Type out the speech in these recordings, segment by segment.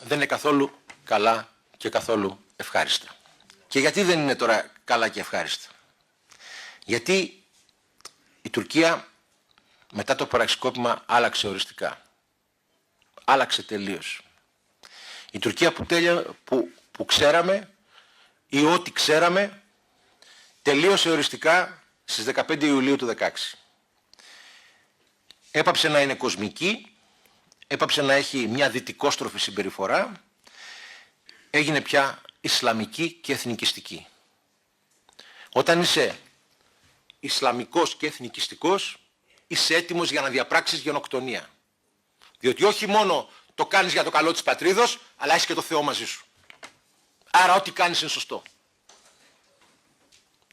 δεν είναι καθόλου καλά και καθόλου ευχάριστα. Και γιατί δεν είναι τώρα καλά και ευχάριστα? Γιατί η Τουρκία μετά το πραξικόπημα άλλαξε οριστικά. Άλλαξε τελείως. Η Τουρκία που ξέραμε ή ό,τι ξέραμε τελείωσε οριστικά στις 15 Ιουλίου του 2016. Έπαψε να είναι κοσμική, έπαψε να έχει μια δυτικόστροφη συμπεριφορά, έγινε πια ισλαμική και εθνικιστική. Όταν είσαι ισλαμικός και εθνικιστικός, είσαι έτοιμος για να διαπράξεις γενοκτονία. Διότι όχι μόνο το κάνεις για το καλό της πατρίδος, αλλά έχεις και το Θεό μαζί σου. Άρα ό,τι κάνεις είναι σωστό.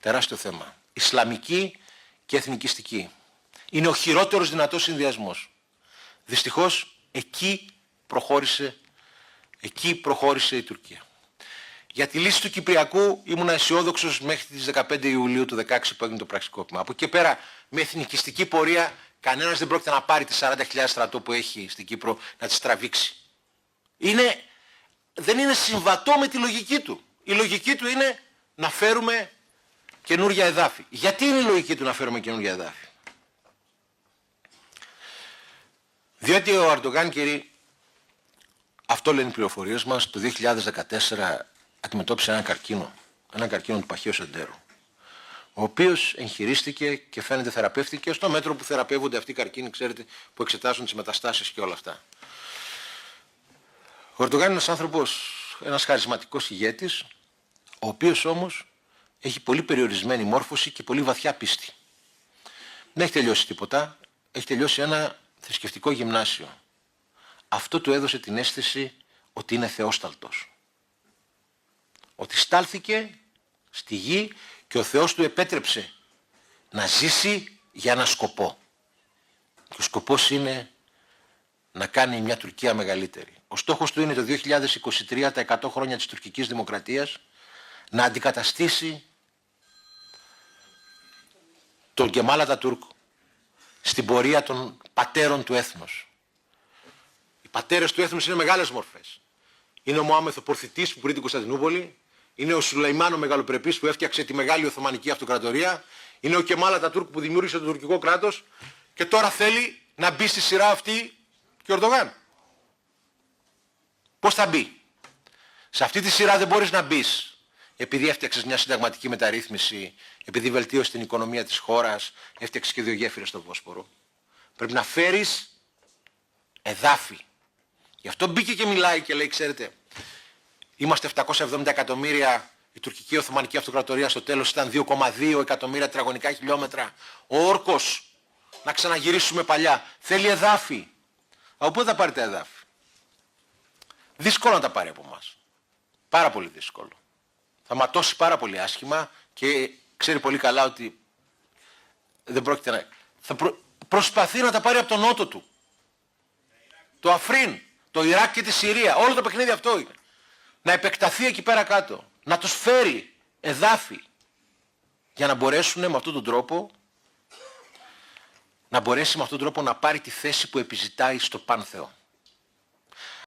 Τεράστιο θέμα. Ισλαμική και εθνικιστική. Είναι ο χειρότερος δυνατός συνδυασμός. Δυστυχώς εκεί προχώρησε η Τουρκία. Για τη λύση του Κυπριακού ήμουν αισιόδοξος μέχρι τις 15 Ιουλίου του 2016 που έγινε το πραξικόπημα. Από εκεί πέρα με εθνικιστική πορεία κανένας δεν πρόκειται να πάρει τις 40.000 στρατό που έχει στην Κύπρο να τις τραβήξει. Δεν είναι συμβατό με τη λογική του. Η λογική του είναι να φέρουμε καινούργια εδάφη. Γιατί είναι η λογική του να φέρουμε καινούργια εδάφη? Διότι ο Ερντογάν, κύριοι, αυτό λένε οι πληροφορίες μας, το 2014 αντιμετώπισε έναν καρκίνο του παχαίου σεντέρου, ο οποίος εγχειρίστηκε και φαίνεται θεραπεύτηκε στο μέτρο που θεραπεύονται αυτοί οι καρκίνοι, ξέρετε, που εξετάζουν τις μεταστάσεις και όλα αυτά. Ο Ερντογάν είναι ένας άνθρωπος, ένας χαρισματικός ηγέτης, ο οποίος όμως έχει πολύ περιορισμένη μόρφωση και πολύ βαθιά πίστη. Δεν έχει τελειώσει τίποτα, έχει τελειώσει ένα θρησκευτικό γυμνάσιο. Αυτό του έδωσε την αίσθηση ότι είναι θεόσταλτος. Ότι στάλθηκε στη γη και ο Θεός του επέτρεψε να ζήσει για ένα σκοπό. Και ο σκοπός είναι να κάνει μια Τουρκία μεγαλύτερη. Ο στόχος του είναι το 2023, τα 100 χρόνια της τουρκικής δημοκρατίας, να αντικαταστήσει τον Κεμάλ Ατατούρκ στην πορεία των πατέρων του έθνους. Οι πατέρες του έθνους είναι μεγάλες μορφές. Είναι ο Μωάμεθ ο Πορθητής που πριν την Κωνσταντινούπολη, είναι ο Σουλεϊμάν ο Μεγαλοπρεπής που έφτιαξε τη μεγάλη Οθωμανική Αυτοκρατορία, είναι ο Κεμάλ Ατατούρκ που δημιούργησε το τουρκικό κράτος και τώρα θέλει να μπει στη σειρά αυτή και ο Ερντογάν. Πώς θα μπει? Σε αυτή τη σειρά δεν μπορείς να μπεις επειδή έφτιαξες μια συνταγματική μεταρρύθμιση, επειδή βελτίωσες την οικονομία της χώρας, έφτιαξες και 2 γέφυρες στο Βόσπορο. Πρέπει να φέρεις εδάφη. Γι' αυτό μπήκε και μιλάει και λέει, ξέρετε, είμαστε 770 εκατομμύρια, η τουρκική Οθωμανική Αυτοκρατορία στο τέλος ήταν 2,2 εκατομμύρια τετραγωνικά χιλιόμετρα. Ο όρκος, να ξαναγυρίσουμε παλιά, θέλει εδάφη. Από πού θα πάρει τα εδάφη? Δύσκολο να τα πάρει από εμάς. Πάρα πολύ δύσκολο. Θα ματώσει πάρα πολύ άσχημα και ξέρει πολύ καλά ότι δεν πρόκειται να... Προσπαθεί να τα πάρει από τον νότο του. Το Αφρίν, το Ιράκ και τη Συρία. Όλο το παιχνίδι αυτό είναι. Να επεκταθεί εκεί πέρα κάτω. Να τους φέρει εδάφη. Για να μπορέσουν με αυτόν τον τρόπο να πάρει τη θέση που επιζητάει στο Πανθεό.